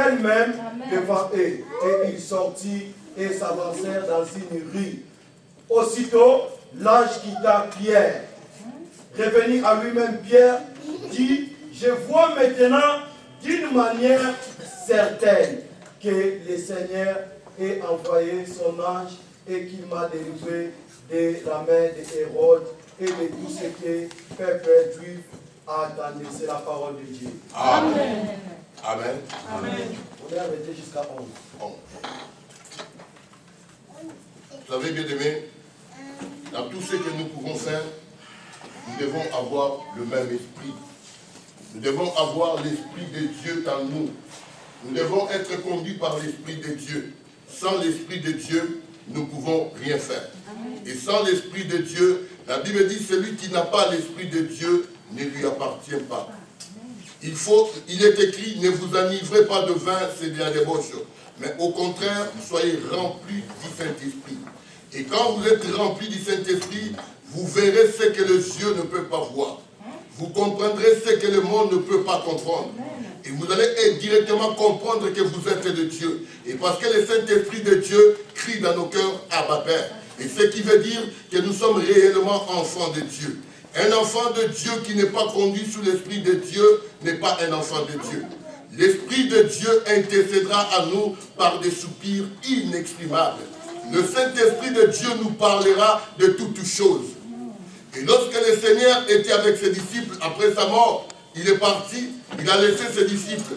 elle-même devant eux. Et il sortit et s'avancèrent dans une rue. Aussitôt, l'ange quitta Pierre. Revenu à lui-même, Pierre dit, je vois maintenant d'une manière certaine que le Seigneur ait envoyé son ange et qu'il m'a délivré de la main d'Hérode et de tout ce que peuple juif attendait. C'est la parole de Dieu. Amen. Amen. Amen. On est arrêté jusqu'à 11. Vous savez, bien aimé, dans tout ce que nous pouvons faire, nous devons avoir le même esprit. Nous devons avoir l'esprit de Dieu dans nous. Nous devons être conduits par l'esprit de Dieu. Sans l'esprit de Dieu, nous ne pouvons rien faire. Et sans l'esprit de Dieu, la Bible dit, celui qui n'a pas l'esprit de Dieu ne lui appartient pas. Il est écrit, ne vous enivrez pas de vin, c'est de la débauche. Mais au contraire, soyez remplis du Saint-Esprit. Et quand vous êtes remplis du Saint-Esprit, vous verrez ce que les yeux ne peuvent pas voir. Vous comprendrez ce que le monde ne peut pas comprendre. Et vous allez directement comprendre que vous êtes de Dieu. Et parce que le Saint-Esprit de Dieu crie dans nos cœurs, Abba Père. Et ce qui veut dire que nous sommes réellement enfants de Dieu. Un enfant de Dieu qui n'est pas conduit sous l'Esprit de Dieu n'est pas un enfant de Dieu. L'Esprit de Dieu intercédera à nous par des soupirs inexprimables. Le Saint-Esprit de Dieu nous parlera de toutes choses. Et lorsque le Seigneur était avec ses disciples, après sa mort, il est parti, il a laissé ses disciples.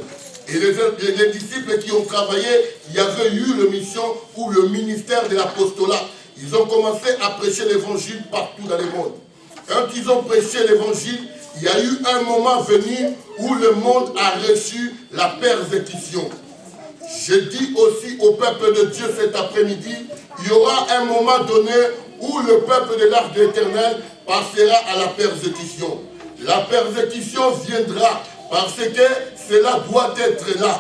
Et les disciples qui ont travaillé, il y avait eu la mission ou le ministère de l'apostolat. Ils ont commencé à prêcher l'évangile partout dans le monde. Quand ils ont prêché l'évangile, il y a eu un moment venu où le monde a reçu la persécution. Je dis aussi au peuple de Dieu cet après-midi, il y aura un moment donné où le peuple de l'Arche de l'Éternel passera à la persécution. La persécution viendra parce que cela doit être là.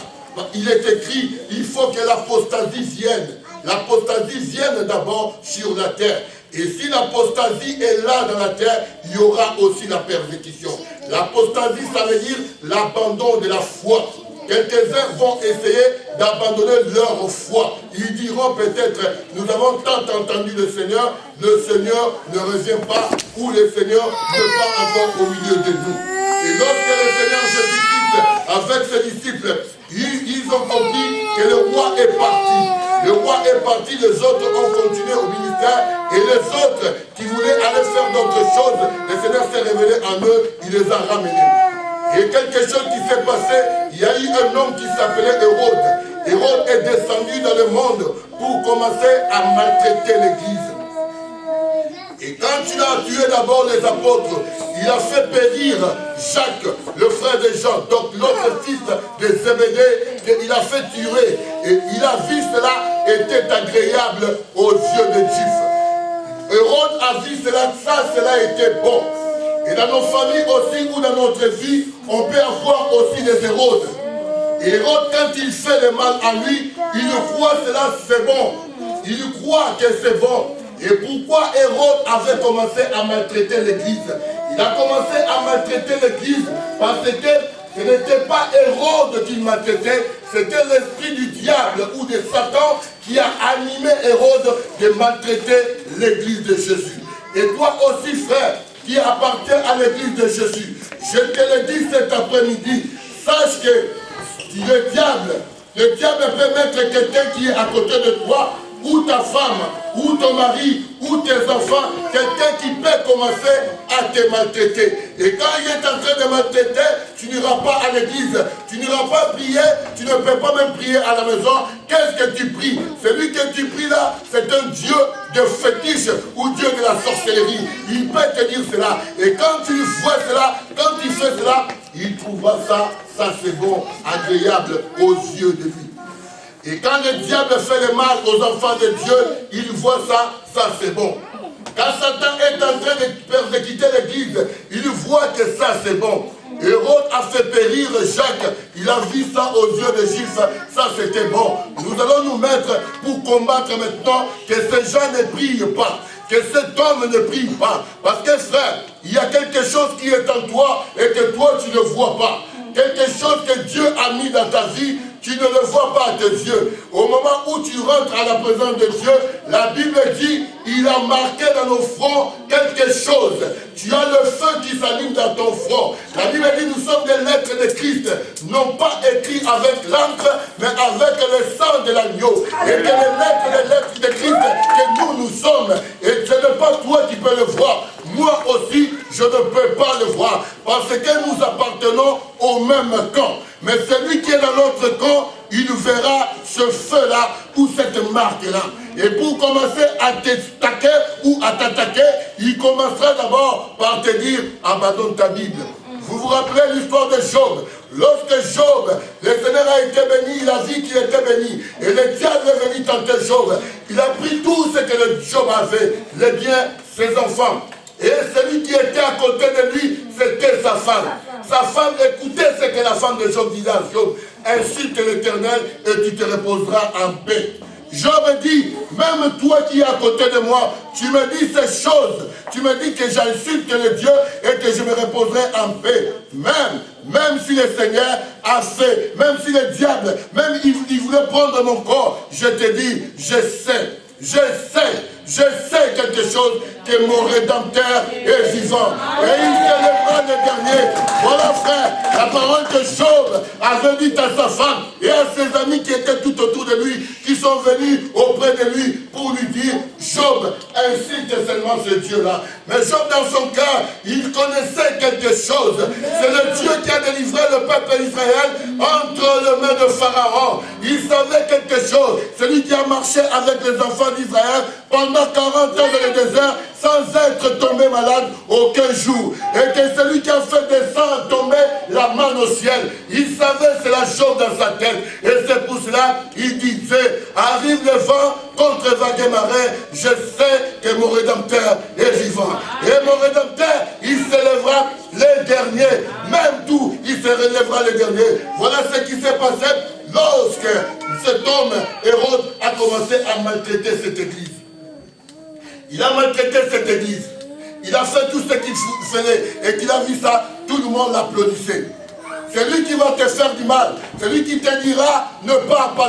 Il est écrit, il faut que l'apostasie vienne. L'apostasie vienne d'abord sur la terre. Et si l'apostasie est là dans la terre, il y aura aussi la persécution. L'apostasie, ça veut dire l'abandon de la foi. Quelques-uns vont essayer d'abandonner leur foi. Ils diront peut-être, nous avons tant entendu le Seigneur ne revient pas, ou le Seigneur ne va pas encore au milieu de nous. Et lorsque le Seigneur Jésus-Christ, avec ses disciples, ils ont compris que le roi est parti. Le roi est parti, les autres ont continué au ministère, et les autres qui voulaient aller faire d'autres choses, le Seigneur s'est révélé en eux, il les a ramenés. Et quelque chose qui s'est passé, il y a eu un homme qui s'appelait Hérode. Hérode est descendu dans le monde pour commencer à maltraiter l'Église. Et quand il a tué d'abord les apôtres, il a fait périr Jacques, le frère de Jean, donc l'autre fils de Zébédée, il a fait tuer. Et il a vu cela était agréable aux yeux des Juifs. Hérode a vu cela, cela était bon. Et dans nos familles aussi, ou dans notre vie, on peut avoir aussi des Hérodes. Et Hérode, quand il fait le mal à lui, il croit cela c'est bon. Il croit que c'est bon. Et pourquoi Hérode avait commencé à maltraiter l'Église? Il a commencé à maltraiter l'Église parce que ce n'était pas Hérode qui maltraitait, c'était l'esprit du diable ou de Satan qui a animé Hérode de maltraiter l'Église de Jésus. Et toi aussi, frère, qui appartient à l'Église de Jésus, je te le dis cet après-midi, sache que le diable peut mettre quelqu'un qui est à côté de toi, ou ta femme, ou ton mari, ou tes enfants, quelqu'un qui peut commencer à te maltraiter. Et quand il est en train de maltraiter, tu n'iras pas à l'église, tu n'iras pas prier, tu ne peux pas même prier à la maison. Qu'est-ce que tu pries? Celui que tu pries là, c'est un Dieu de fétiche ou Dieu de la sorcellerie. Il peut te dire cela. Et quand tu vois cela, quand tu fais cela, il trouvera ça c'est bon, agréable aux yeux de lui. Et quand le diable fait le mal aux enfants de Dieu, il voit ça c'est bon. Quand Satan est en train de persécuter l'église, il voit que ça c'est bon. Hérode a fait périr Jacques, il a vu ça aux yeux des Juifs, ça c'était bon. Nous allons nous mettre pour combattre maintenant que ces gens ne prient pas, que cet homme ne prie pas. Parce que frère, il y a quelque chose qui est en toi et que toi tu ne vois pas. Quelque chose que Dieu a mis dans ta vie, tu ne le vois pas à tes yeux. Au moment où tu rentres à la présence de Dieu, la Bible dit, il a marqué dans nos fronts quelque chose. Tu as le feu qui s'allume dans ton front. La Bible dit, nous sommes des lettres de Christ, non pas écrites avec l'encre, mais avec le sang de l'agneau. Et que les lettres de Christ que nous sommes, et ce n'est pas toi qui peux le voir. Moi aussi, je ne peux pas le voir, parce que nous appartenons au même camp. Mais celui qui est dans l'autre camp, il verra ce feu-là ou cette marque-là. Et pour commencer à t'attaquer ou à t'attaquer, il commencera d'abord par te dire, abandonne ta Bible. Vous vous rappelez l'histoire de Job? Lorsque Job, le Seigneur a été béni, il a dit qu'il était béni. Et le diable est venu tenter Job. Il a pris tout ce que le Job avait, les biens, ses enfants. Et celui qui était à côté de lui, c'était sa femme. Sa femme écoutait ce que la femme de Job disait à Job. Insulte l'Éternel et tu te reposeras en paix. Job dit, même toi qui es à côté de moi, tu me dis ces choses. Tu me dis que j'insulte le Dieu et que je me reposerai en paix. Même si le Seigneur a fait, même si le diable, même il voulait prendre mon corps, je te dis, je sais quelque chose, que mon Rédempteur est vivant. Et il se lèvera le dernier. Voilà frère, la parole que Job avait dit à sa femme et à ses amis qui étaient tout autour de lui, qui sont venus auprès de lui pour lui dire, Job, insulte seulement ce Dieu-là. Mais Job dans son cœur, il connaissait quelque chose. C'est le Dieu qui a délivré le peuple d'Israël entre les mains de Pharaon. Il savait quelque chose. Celui qui a marché avec les enfants d'Israël pendant 40 ans dans le désert sans être tombé malade aucun jour. Et que celui qui a fait descendre, tomber la main au ciel, il savait cela chose dans sa tête. Et c'est pour cela il disait, arrive le vent contre vague et marée, je sais que mon Rédempteur est vivant. Et mon Rédempteur, il s'élèvera les derniers. Même tout, il se relèvera les derniers. Voilà ce qui s'est passé lorsque cet homme, Hérode, a commencé à maltraiter cette église. Il a maltraité cette église. Il a fait tout ce qu'il faisait. Et qu'il a vu ça, tout le monde l'applaudissait. C'est lui qui va te faire du mal. C'est lui qui te dira, ne pars pas.